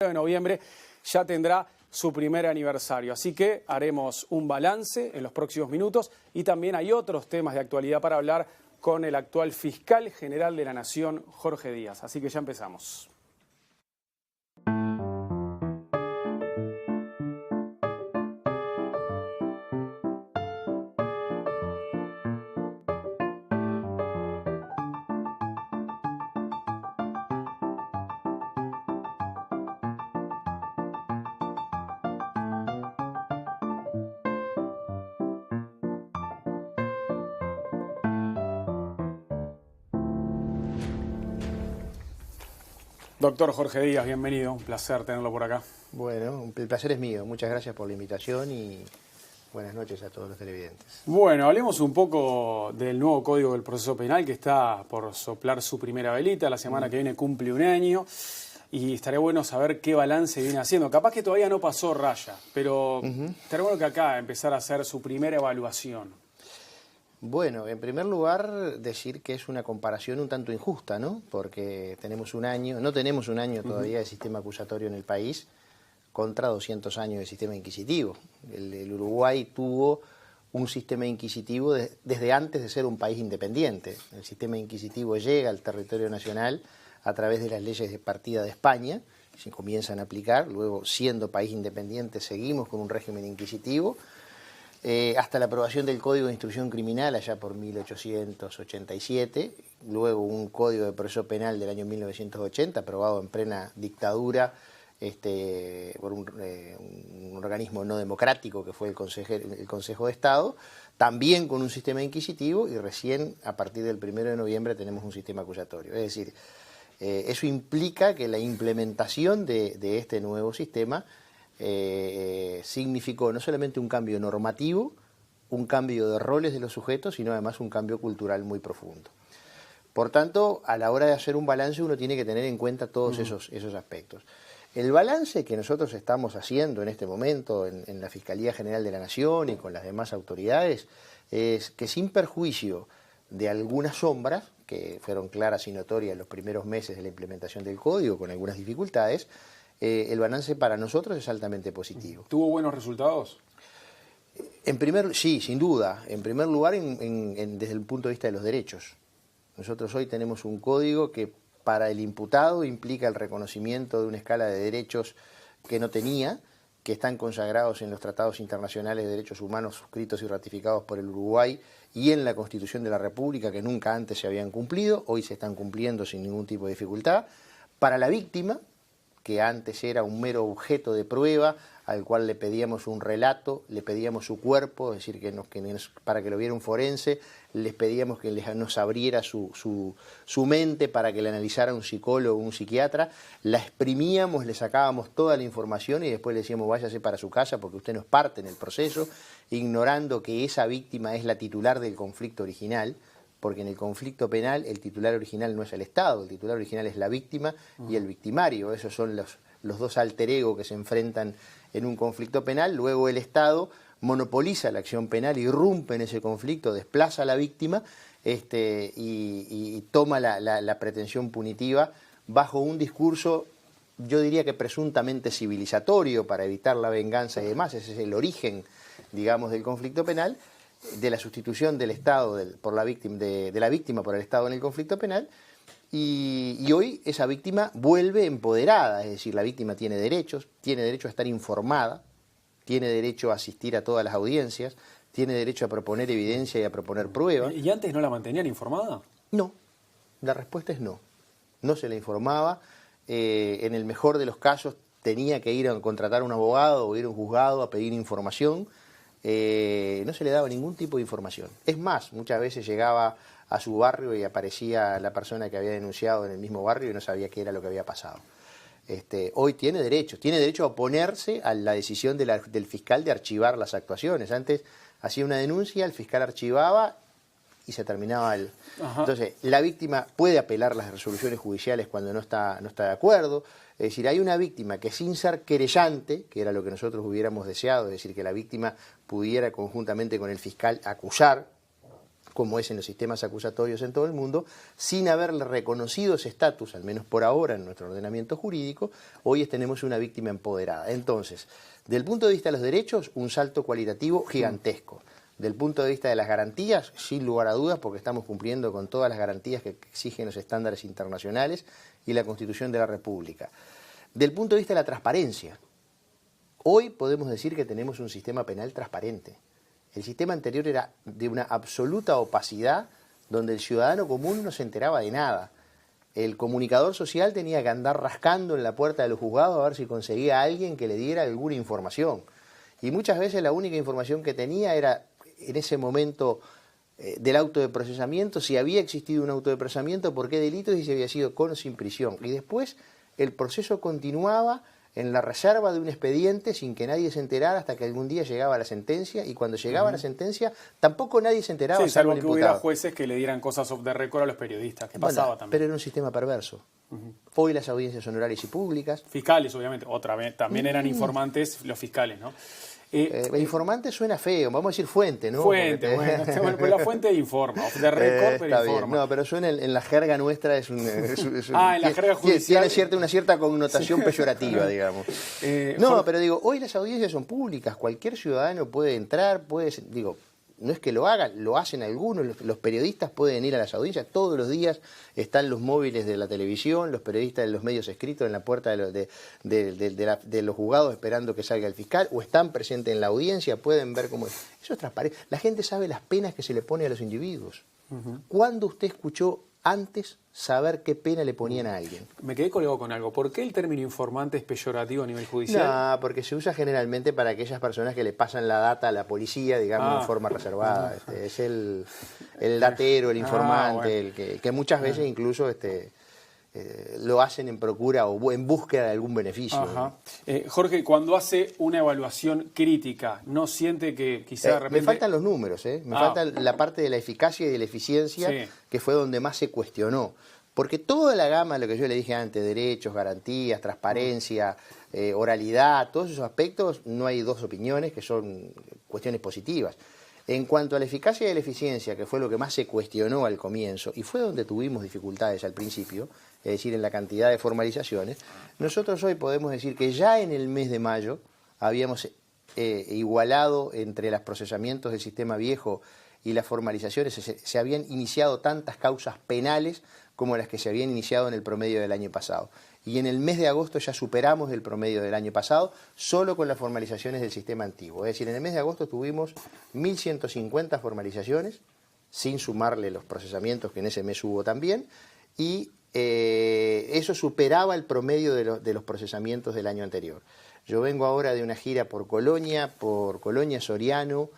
de noviembre ya tendrá su primer aniversario. Así que haremos un balance en los próximos minutos y también hay otros temas de actualidad para hablar con el actual fiscal general de la Nación, Jorge Díaz. Así que ya empezamos. Doctor Jorge Díaz, bienvenido. Un placer tenerlo por acá. Bueno, el placer es mío. Muchas gracias por la invitación y buenas noches a todos los televidentes. Bueno, hablemos un poco del nuevo Código del Proceso Penal que está por soplar su primera velita. La semana que viene cumple un año y estaría bueno saber qué balance viene haciendo. Capaz que todavía no pasó raya, pero estaría bueno que acá empezara a hacer su primera evaluación. Bueno, en primer lugar, decir que es una comparación un tanto injusta, ¿no? Porque tenemos un año, no tenemos un año todavía de sistema acusatorio en el país contra 200 años de sistema inquisitivo. El Uruguay tuvo un sistema inquisitivo desde antes de ser un país independiente. El sistema inquisitivo llega al territorio nacional a través de las leyes de partida de España, se comienzan a aplicar, luego siendo país independiente seguimos con un régimen inquisitivo, hasta la aprobación del Código de Instrucción Criminal allá por 1887, luego un Código de Proceso Penal del año 1980, aprobado en plena dictadura por un organismo no democrático que fue el Consejo de Estado, también con un sistema inquisitivo y recién a partir del 1 de noviembre tenemos un sistema acusatorio. Es decir, eso implica que la implementación de este nuevo sistema significó no solamente un cambio normativo, un cambio de roles de los sujetos, sino además un cambio cultural muy profundo. Por tanto, a la hora de hacer un balance uno tiene que tener en cuenta todos esos aspectos. El balance que nosotros estamos haciendo en este momento en la Fiscalía General de la Nación y con las demás autoridades es que sin perjuicio de algunas sombras, que fueron claras y notorias en los primeros meses de la implementación del Código con algunas dificultades, el balance para nosotros es altamente positivo. ¿Tuvo buenos resultados? Sí, sin duda. En primer lugar, desde el punto de vista de los derechos. Nosotros hoy tenemos un código que para el imputado implica el reconocimiento de una escala de derechos que no tenía, que están consagrados en los tratados internacionales de derechos humanos suscritos y ratificados por el Uruguay y en la Constitución de la República, que nunca antes se habían cumplido, hoy se están cumpliendo sin ningún tipo de dificultad. Para la víctima, que antes era un mero objeto de prueba, al cual le pedíamos un relato, le pedíamos su cuerpo, es decir, para que lo viera un forense, les pedíamos que nos abriera su mente para que la analizara un psicólogo o un psiquiatra, la exprimíamos, le sacábamos toda la información y después le decíamos váyase para su casa porque usted no es parte en el proceso, ignorando que esa víctima es la titular del conflicto original, porque en el conflicto penal el titular original no es el Estado, el titular original es la víctima y el victimario. Esos son los dos alter ego que se enfrentan en un conflicto penal. Luego el Estado monopoliza la acción penal, irrumpe en ese conflicto, desplaza a la víctima y toma la pretensión punitiva bajo un discurso, yo diría que presuntamente civilizatorio para evitar la venganza y demás. Ese es el origen, digamos, del conflicto penal, de la sustitución del Estado de la víctima por el Estado en el conflicto penal, y hoy esa víctima vuelve empoderada, es decir, la víctima tiene derecho a estar informada, tiene derecho a asistir a todas las audiencias, tiene derecho a proponer evidencia y a proponer pruebas. ¿Y antes no la mantenían informada? No, la respuesta es no. No se la informaba, en el mejor de los casos tenía que ir a contratar a un abogado o ir a un juzgado a pedir información. No se le daba ningún tipo de información. Es más, muchas veces llegaba a su barrio y aparecía la persona que había denunciado en el mismo barrio y no sabía qué era lo que había pasado. Hoy tiene derecho a oponerse a la decisión del fiscal de archivar las actuaciones. Antes hacía una denuncia, el fiscal archivaba y se terminaba el... Entonces, la víctima puede apelar las resoluciones judiciales cuando no está de acuerdo. Es decir, hay una víctima que sin ser querellante, que era lo que nosotros hubiéramos deseado, es decir, que la víctima pudiera conjuntamente con el fiscal acusar, como es en los sistemas acusatorios en todo el mundo, sin haberle reconocido ese estatus, al menos por ahora en nuestro ordenamiento jurídico, hoy tenemos una víctima empoderada. Entonces, del punto de vista de los derechos, un salto cualitativo gigantesco. Del punto de vista de las garantías, sin lugar a dudas, porque estamos cumpliendo con todas las garantías que exigen los estándares internacionales y la Constitución de la República. Del punto de vista de la transparencia, hoy podemos decir que tenemos un sistema penal transparente. El sistema anterior era de una absoluta opacidad, donde el ciudadano común no se enteraba de nada. El comunicador social tenía que andar rascando en la puerta de los juzgados a ver si conseguía a alguien que le diera alguna información. Y muchas veces la única información que tenía era, en ese momento del auto de procesamiento, si había existido un auto de procesamiento, por qué delitos y si había sido con o sin prisión. Y después el proceso continuaba en la reserva de un expediente sin que nadie se enterara hasta que algún día llegaba la sentencia, y cuando llegaba la sentencia tampoco nadie se enteraba. Sí, salvo que hubiera jueces que le dieran cosas off the record a los periodistas, que pasaba también. Pero era un sistema perverso. Hoy las audiencias son orales y públicas. Fiscales, obviamente, otra vez, también eran informantes los fiscales, ¿no? Informante suena feo, vamos a decir fuente, ¿no? Fuente, bueno, pues la fuente informa, off the record, pero informa. Bien. No, pero suena en la jerga nuestra, es en la jerga judicial. Tiene una cierta connotación peyorativa, digamos. Pero digo, hoy las audiencias son públicas, cualquier ciudadano puede entrar, no es que lo hagan, lo hacen algunos, los periodistas pueden ir a las audiencias, todos los días están los móviles de la televisión, los periodistas de los medios escritos en la puerta de los juzgados esperando que salga el fiscal, o están presentes en la audiencia, pueden ver cómo es. Eso es transparente. La gente sabe las penas que se le pone a los individuos. ¿Cuándo usted escuchó antes saber qué pena le ponían a alguien? Me quedé colgado con algo. ¿Por qué el término informante es peyorativo a nivel judicial? No, porque se usa generalmente para aquellas personas que le pasan la data a la policía, digamos, en forma reservada. Es el datero, el informante, el que muchas veces incluso lo hacen en procura o en búsqueda de algún beneficio. Jorge, cuando hace una evaluación crítica, ¿no siente que quizá de repente... Me faltan los números, me falta la parte de la eficacia y de la eficiencia, que fue donde más se cuestionó. Porque toda la gama, lo que yo le dije antes, derechos, garantías, transparencia, oralidad, todos esos aspectos, no hay dos opiniones, que son cuestiones positivas. En cuanto a la eficacia y la eficiencia, que fue lo que más se cuestionó al comienzo, y fue donde tuvimos dificultades al principio, es decir, en la cantidad de formalizaciones, nosotros hoy podemos decir que ya en el mes de mayo habíamos igualado entre los procesamientos del sistema viejo y las formalizaciones, se habían iniciado tantas causas penales como las que se habían iniciado en el promedio del año pasado. Y en el mes de agosto ya superamos el promedio del año pasado solo con las formalizaciones del sistema antiguo. Es decir, en el mes de agosto tuvimos 1.150 formalizaciones, sin sumarle los procesamientos que en ese mes hubo también, y eso superaba el promedio de los procesamientos del año anterior. Yo vengo ahora de una gira por Colonia, Soriano,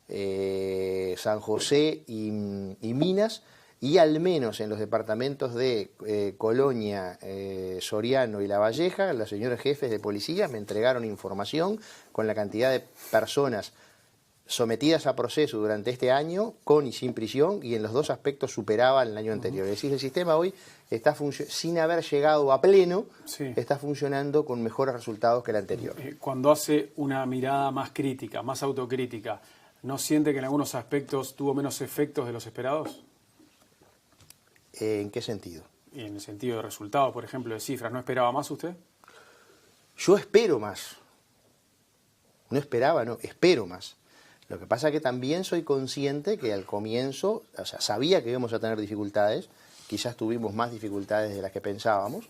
San José y Minas, y al menos en los departamentos de Colonia, Soriano y La Valleja, los señores jefes de policía me entregaron información con la cantidad de personas sometidas a proceso durante este año, con y sin prisión, y en los dos aspectos superaba el año anterior. Es decir, el sistema hoy está sin haber llegado a pleno, está funcionando con mejores resultados que el anterior. Cuando hace una mirada más crítica, más autocrítica, ¿no siente que en algunos aspectos tuvo menos efectos de los esperados? ¿En qué sentido? En el sentido de resultados, por ejemplo, de cifras. ¿No esperaba más usted? Yo espero más. No esperaba, no, espero más. Lo que pasa es que también soy consciente que al comienzo, sabía que íbamos a tener dificultades, quizás tuvimos más dificultades de las que pensábamos.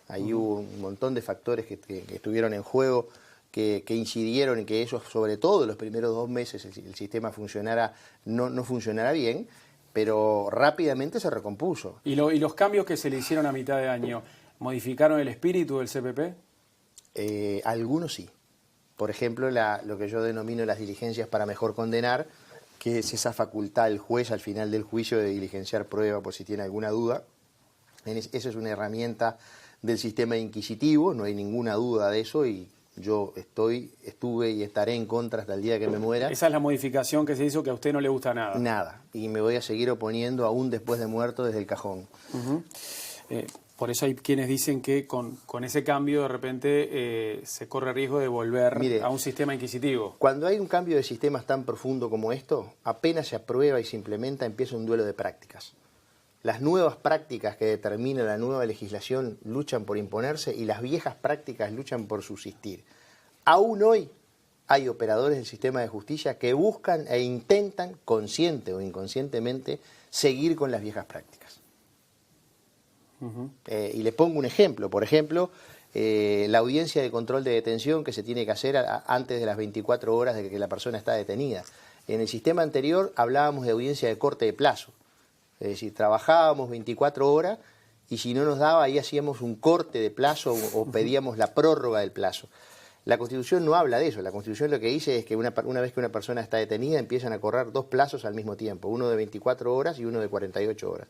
Ahí hubo un montón de factores que estuvieron en juego, que incidieron en que eso, sobre todo los primeros 2 meses, el sistema no funcionara bien, pero rápidamente se recompuso. ¿Y los cambios que se le hicieron a mitad de año, modificaron el espíritu del CPP? Algunos sí. Por ejemplo, lo que yo denomino las diligencias para mejor condenar, que es esa facultad del juez al final del juicio de diligenciar prueba por si tiene alguna duda. Esa es una herramienta del sistema inquisitivo, no hay ninguna duda de eso, y yo estuve y estaré en contra hasta el día que me muera. Esa es la modificación que se hizo, que a usted no le gusta nada. Nada, y me voy a seguir oponiendo aún después de muerto desde el cajón. Por eso hay quienes dicen que con ese cambio de repente se corre riesgo de volver a un sistema inquisitivo. Cuando hay un cambio de sistemas tan profundo como esto, apenas se aprueba y se implementa, empieza un duelo de prácticas. Las nuevas prácticas que determina la nueva legislación luchan por imponerse y las viejas prácticas luchan por subsistir. Aún hoy hay operadores del sistema de justicia que buscan e intentan, consciente o inconscientemente, seguir con las viejas prácticas. Y le pongo un ejemplo. Por ejemplo, la audiencia de control de detención que se tiene que hacer antes de las 24 horas de que la persona está detenida. En el sistema anterior hablábamos de audiencia de corte de plazo. Es decir, trabajábamos 24 horas y si no nos daba, ahí hacíamos un corte de plazo o pedíamos la prórroga del plazo. La Constitución no habla de eso. La Constitución lo que dice es que una vez que una persona está detenida empiezan a correr dos plazos al mismo tiempo, uno de 24 horas y uno de 48 horas.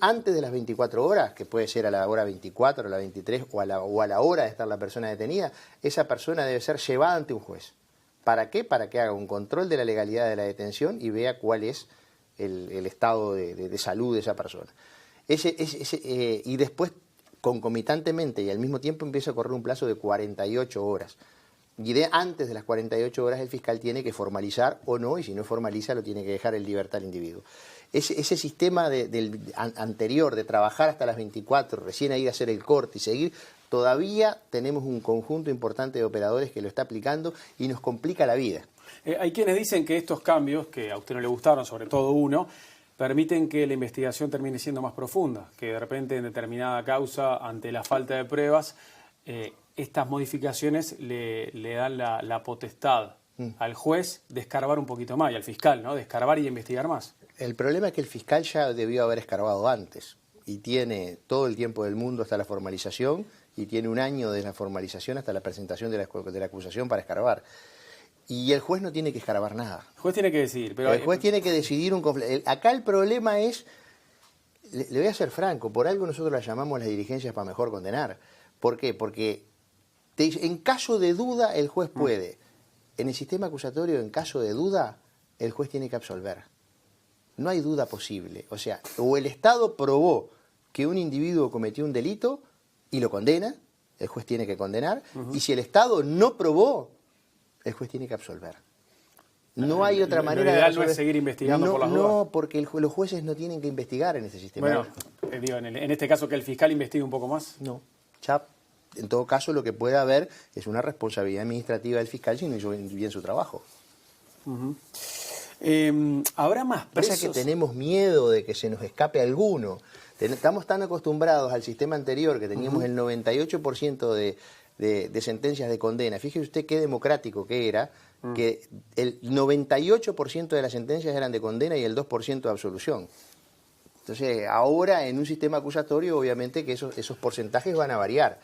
Antes de las 24 horas, que puede ser a la hora 24, a la 23 o a la hora de estar la persona detenida, esa persona debe ser llevada ante un juez. ¿Para qué? Para que haga un control de la legalidad de la detención y vea cuál es el estado de salud de esa persona. Y después, concomitantemente y al mismo tiempo, empieza a correr un plazo de 48 horas. Y antes de las 48 horas el fiscal tiene que formalizar o no, y si no formaliza lo tiene que dejar en libertad al individuo. Ese sistema anterior de trabajar hasta las 24, recién ir a hacer el corte y seguir, todavía tenemos un conjunto importante de operadores que lo está aplicando y nos complica la vida. Hay quienes dicen que estos cambios, que a usted no le gustaron, sobre todo uno, permiten que la investigación termine siendo más profunda, que de repente en determinada causa, ante la falta de pruebas, estas modificaciones le dan la potestad al juez de escarbar un poquito más y al fiscal, ¿no? De escarbar y investigar más. El problema es que el fiscal ya debió haber escarbado antes y tiene todo el tiempo del mundo hasta la formalización y tiene un año de la formalización hasta la presentación de la acusación para escarbar. Y el juez no tiene que escarbar nada. El juez tiene que decidir. Pero el juez tiene que decidir un conflicto. Acá el problema es, le voy a ser franco, por algo nosotros las llamamos las diligencias para mejor condenar. ¿Por qué? Porque en caso de duda el juez puede. En el sistema acusatorio, en caso de duda, el juez tiene que absolver. No hay duda posible. O sea, o el Estado probó que un individuo cometió un delito y lo condena, el juez tiene que condenar, y si el Estado no probó, el juez tiene que absolver. No hay otra manera de absolver. No es seguir investigando por las dudas. No, porque los jueces no tienen que investigar en ese sistema. Bueno, digo, en este caso que el fiscal investigue un poco más. No, ya, en todo caso lo que puede haber es una responsabilidad administrativa del fiscal si no hizo bien su trabajo. ¿Habrá más presos? Pasa que tenemos miedo de que se nos escape alguno. Estamos tan acostumbrados al sistema anterior que teníamos el 98% de sentencias de condena. Fíjese usted qué democrático que era, que el 98% de las sentencias eran de condena y el 2% de absolución. Entonces, ahora en un sistema acusatorio, obviamente que esos porcentajes van a variar.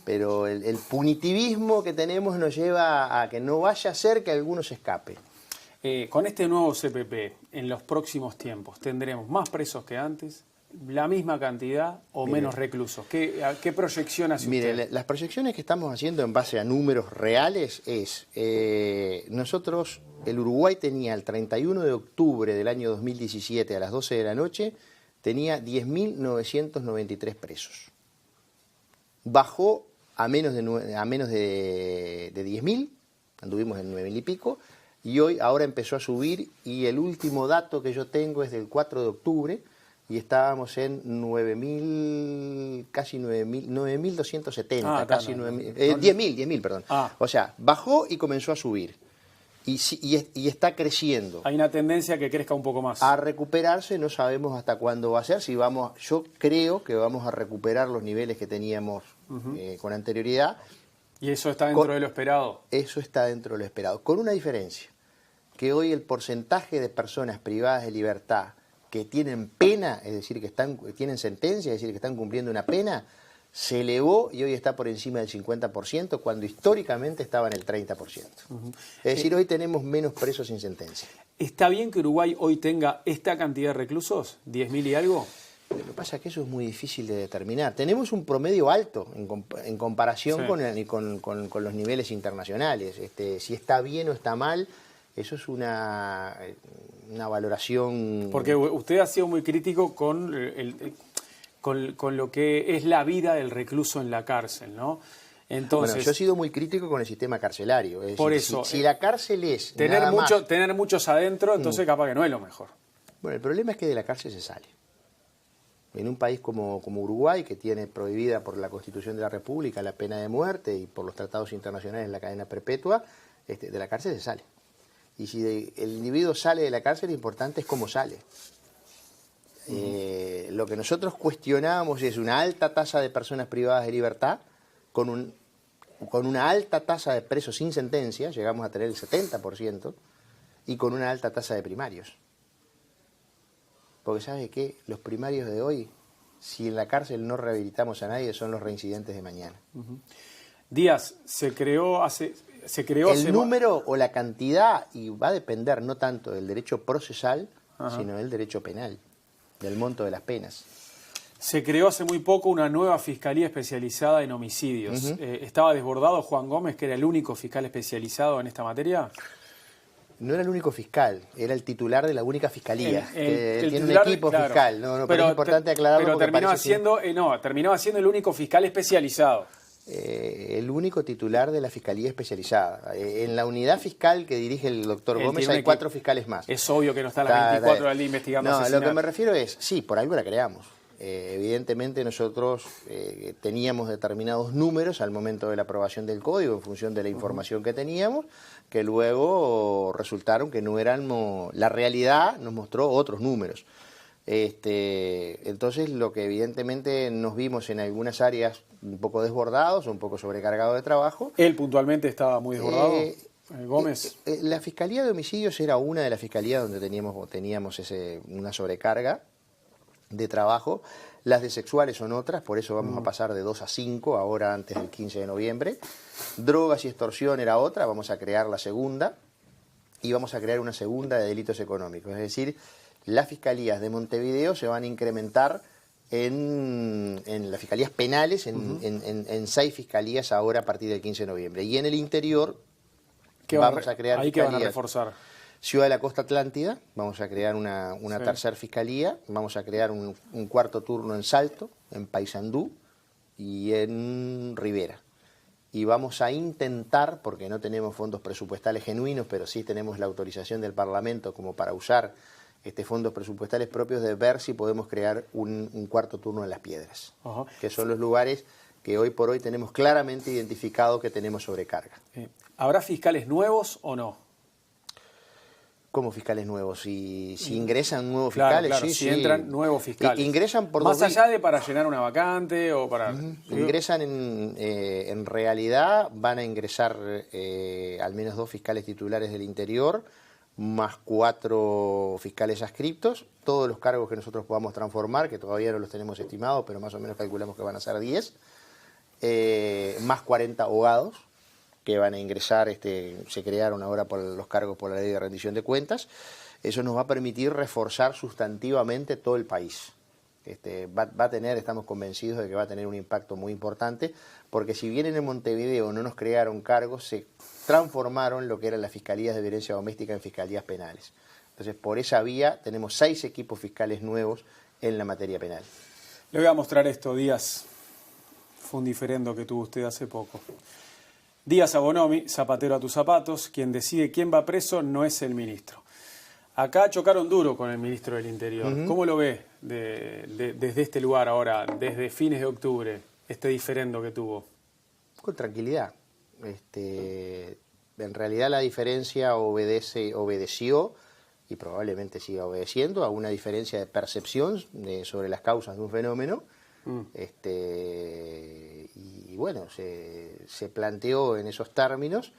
Pero el punitivismo que tenemos nos lleva a que no vaya a ser que alguno se escape. Con este nuevo CPP, en los próximos tiempos, ¿tendremos más presos que antes? ¿La misma cantidad o menos reclusos? ¿Qué proyección hace usted? Mire, las proyecciones que estamos haciendo en base a números reales es, nosotros, el Uruguay tenía el 31 de octubre del año 2017 a las 12 de la noche, tenía 10.993 presos. Bajó a menos de 10.000, anduvimos en 9.000 y pico, y ahora empezó a subir, y el último dato que yo tengo es del 4 de octubre, y estábamos en 9.000, casi 9.270, casi 10.000, perdón. O sea, bajó y comenzó a subir. Y está creciendo. Hay una tendencia que crezca un poco más. A recuperarse, no sabemos hasta cuándo va a ser. Yo creo que vamos a recuperar los niveles que teníamos con anterioridad. ¿Y eso está dentro de lo esperado? Eso está dentro de lo esperado, con una diferencia, que hoy el porcentaje de personas privadas de libertad que tienen pena, es decir, que tienen sentencia, es decir, que están cumpliendo una pena, se elevó y hoy está por encima del 50%, cuando históricamente estaba en el 30%. Es decir, hoy tenemos menos presos sin sentencia. ¿Está bien que Uruguay hoy tenga esta cantidad de reclusos? ¿10.000 y algo? Lo que pasa es que eso es muy difícil de determinar. Tenemos un promedio alto en comparación con los niveles internacionales. Si está bien o está mal, eso es una valoración... Porque usted ha sido muy crítico con con lo que es la vida del recluso en la cárcel, ¿no? Entonces, bueno, yo he sido muy crítico con el sistema carcelario. Es por decir, eso, si la cárcel es tener nada más... tener muchos adentro, entonces capaz que no es lo mejor. Bueno, el problema es que de la cárcel se sale. En un país como Uruguay, que tiene prohibida por la Constitución de la República la pena de muerte y por los tratados internacionales la cadena perpetua, de la cárcel se sale. Y si el individuo sale de la cárcel, lo importante es cómo sale. Lo que nosotros cuestionamos es una alta tasa de personas privadas de libertad con una alta tasa de presos sin sentencia, llegamos a tener el 70%, y con una alta tasa de primarios. Porque ¿sabe qué? Los primarios de hoy, si en la cárcel no rehabilitamos a nadie, son los reincidentes de mañana. Díaz, se creó el número o la cantidad, y va a depender no tanto del derecho procesal, sino del derecho penal, del monto de las penas. Se creó hace muy poco una nueva fiscalía especializada en homicidios. ¿Estaba desbordado Juan Gómez, que era el único fiscal especializado en esta materia? No era el único fiscal, era el titular de la única fiscalía. El tiene titular, un equipo fiscal, pero es importante aclararlo. Pero terminaba siendo el único fiscal especializado. El único titular de la fiscalía especializada. En la unidad fiscal que dirige el doctor Gómez hay 4 fiscales más. Es obvio que no está la 24 al día investigando asesinatos. Lo que me refiero es, sí, por algo la creamos. Evidentemente nosotros teníamos determinados números al momento de la aprobación del código en función de la información que teníamos, que luego resultaron que no eran, la realidad nos mostró otros números. Entonces lo que evidentemente nos vimos en algunas áreas un poco desbordados, un poco sobrecargados de trabajo. ¿Él puntualmente estaba muy desbordado? Gómez. La Fiscalía de Homicidios era una de las fiscalías donde teníamos una sobrecarga de trabajo. Las de sexuales son otras, por eso vamos a pasar de 2 a 5, ahora antes del 15 de noviembre. Drogas y extorsión era otra, vamos a crear la segunda, y vamos a crear una segunda de delitos económicos. Es decir, las fiscalías de Montevideo se van a incrementar en las fiscalías penales, en 6 fiscalías ahora a partir del 15 de noviembre. Y en el interior vamos a crear fiscalías. ¿Qué van a reforzar? Ciudad de la Costa Atlántida, vamos a crear una tercera fiscalía, vamos a crear un cuarto turno en Salto, en Paysandú y en Rivera. Y vamos a intentar, porque no tenemos fondos presupuestales genuinos, pero sí tenemos la autorización del Parlamento como para usar fondos presupuestales propios, de ver si podemos crear un cuarto turno en Las Piedras, que son los lugares que hoy por hoy tenemos claramente identificado que tenemos sobrecarga. ¿Habrá fiscales nuevos o no? ¿Cómo fiscales nuevos? Si ingresan nuevos fiscales, claro, si entran nuevos fiscales. Ingresan por más allá de para llenar una vacante o para... Ingresan en realidad, van a ingresar al menos 2 fiscales titulares del interior, más 4 fiscales adscriptos, todos los cargos que nosotros podamos transformar, que todavía no los tenemos estimados, pero más o menos calculamos que van a ser 10, más 40 abogados que van a ingresar, se crearon ahora por los cargos por la ley de rendición de cuentas. Eso nos va a permitir reforzar sustantivamente todo el país. Va a tener, estamos convencidos de que va a tener un impacto muy importante, porque si bien en Montevideo no nos crearon cargos, se transformaron lo que eran las fiscalías de violencia doméstica en fiscalías penales. Entonces, por esa vía tenemos 6 equipos fiscales nuevos en la materia penal. Le voy a mostrar esto, Díaz. Fue un diferendo que tuvo usted hace poco. Díaz Abonomi, zapatero a tus zapatos, quien decide quién va preso no es el ministro. Acá chocaron duro con el ministro del Interior. ¿Cómo lo ve desde este lugar ahora, desde fines de octubre, este diferendo que tuvo? Con tranquilidad. En realidad la diferencia obedeció, y probablemente siga obedeciendo, a una diferencia de percepción sobre las causas de un fenómeno. Y bueno, se planteó en esos términos.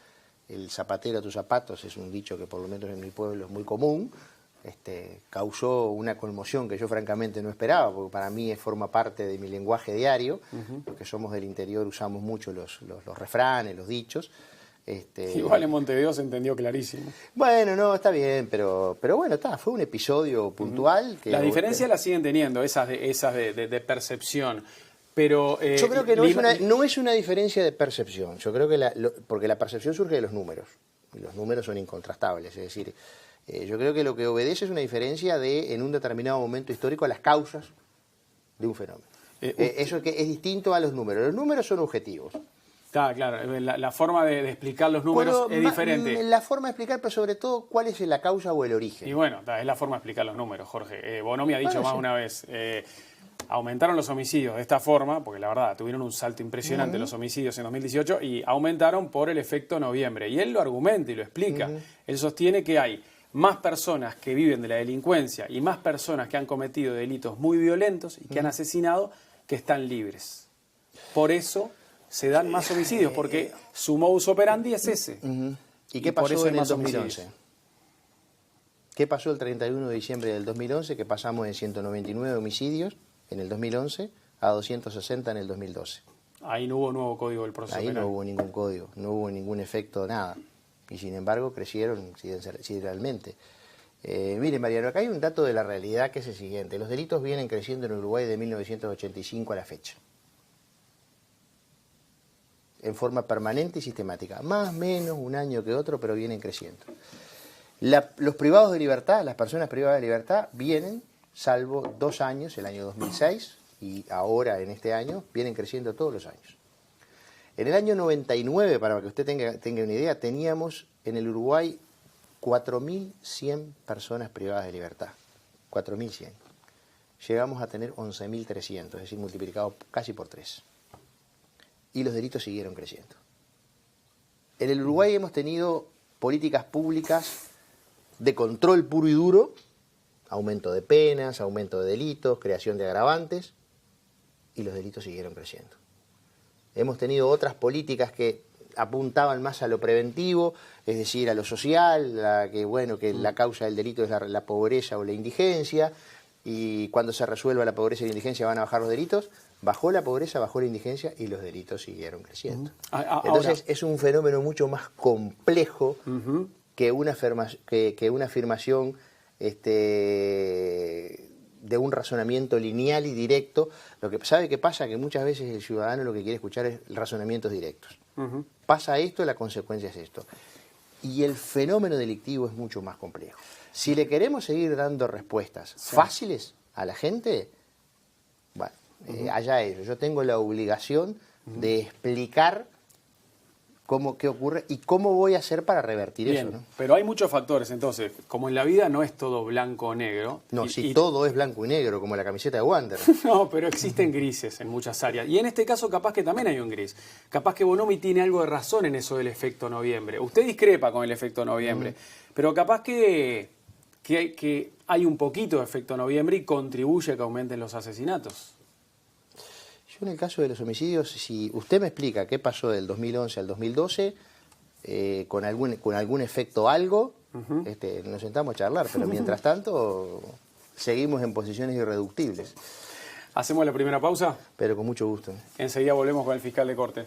El zapatero a tus zapatos es un dicho que por lo menos en mi pueblo es muy común. Causó una conmoción que yo francamente no esperaba, porque para mí forma parte de mi lenguaje diario, porque somos del interior, usamos mucho los refranes, los dichos. Igual en Montevideo se entendió clarísimo. Bueno, no, está bien, pero bueno, fue un episodio puntual. La diferencia la siguen teniendo, esas de percepción. Pero, yo creo que no es una diferencia de percepción. Yo creo que porque la percepción surge de los números, y los números son incontrastables. Es decir, yo creo que lo que obedece es una diferencia en un determinado momento histórico, a las causas de un fenómeno. Eso que es distinto a los números. Los números son objetivos. Claro, la forma de explicar los números es diferente. La forma de explicar, pero sobre todo, cuál es la causa o el origen. Y bueno, es la forma de explicar los números, Jorge. Bonomi ha dicho más sí. una vez, aumentaron los homicidios de esta forma, porque la verdad tuvieron un salto impresionante los homicidios en 2018, y aumentaron por el efecto noviembre. Y él lo argumenta y lo explica. Él sostiene que hay más personas que viven de la delincuencia y más personas que han cometido delitos muy violentos y que han asesinado que están libres. Por eso se dan más homicidios, porque su modus operandi es ese. ¿Y qué pasó en el 2011? ¿Qué pasó el 31 de diciembre del 2011? Que pasamos de 199 homicidios en el 2011 a 260 en el 2012. Ahí no hubo nuevo código del proceso penal. Ahí no hubo ningún código, no hubo ningún efecto, nada. Y sin embargo crecieron sideralmente. Mire, Mariano, acá hay un dato de la realidad que es el siguiente. Los delitos vienen creciendo en Uruguay de 1985 a la fecha. En forma permanente y sistemática. Más o menos un año que otro, pero vienen creciendo. Los privados de libertad, las personas privadas de libertad, vienen, salvo 2 años, el año 2006 y ahora en este año, vienen creciendo todos los años. En el año 99, para que usted tenga una idea, teníamos en el Uruguay 4.100 personas privadas de libertad. 4.100. Llegamos a tener 11.300, es decir, multiplicado casi por 3. Y los delitos siguieron creciendo. En el Uruguay hemos tenido políticas públicas de control puro y duro, aumento de penas, aumento de delitos, creación de agravantes, y los delitos siguieron creciendo. Hemos tenido otras políticas que apuntaban más a lo preventivo, es decir, a lo social, que la causa del delito es la pobreza o la indigencia, y cuando se resuelva la pobreza y la indigencia van a bajar los delitos. Bajó la pobreza, bajó la indigencia y los delitos siguieron creciendo. Entonces es un fenómeno mucho más complejo que una afirmación de un razonamiento lineal y directo. ¿Sabe qué pasa? Que muchas veces el ciudadano lo que quiere escuchar es razonamientos directos. Pasa esto, la consecuencia es esto. Y el fenómeno delictivo es mucho más complejo. Si le queremos seguir dando respuestas fáciles a la gente, bueno, allá ellos. Yo tengo la obligación de explicar qué ocurre y cómo voy a hacer para revertir eso, ¿no? Pero hay muchos factores, entonces, como en la vida no es todo blanco o negro. No, todo es blanco y negro, como la camiseta de Wander. No, pero existen grises en muchas áreas. Y en este caso capaz que también hay un gris. Capaz que Bonomi tiene algo de razón en eso del efecto noviembre. Usted discrepa con el efecto noviembre, pero capaz que hay un poquito de efecto noviembre y contribuye a que aumenten los asesinatos. Yo en el caso de los homicidios, si usted me explica qué pasó del 2011 al 2012, con algún efecto algo, nos sentamos a charlar, pero mientras tanto seguimos en posiciones irreductibles. ¿Hacemos la primera pausa? Pero con mucho gusto. Enseguida volvemos con el fiscal de corte.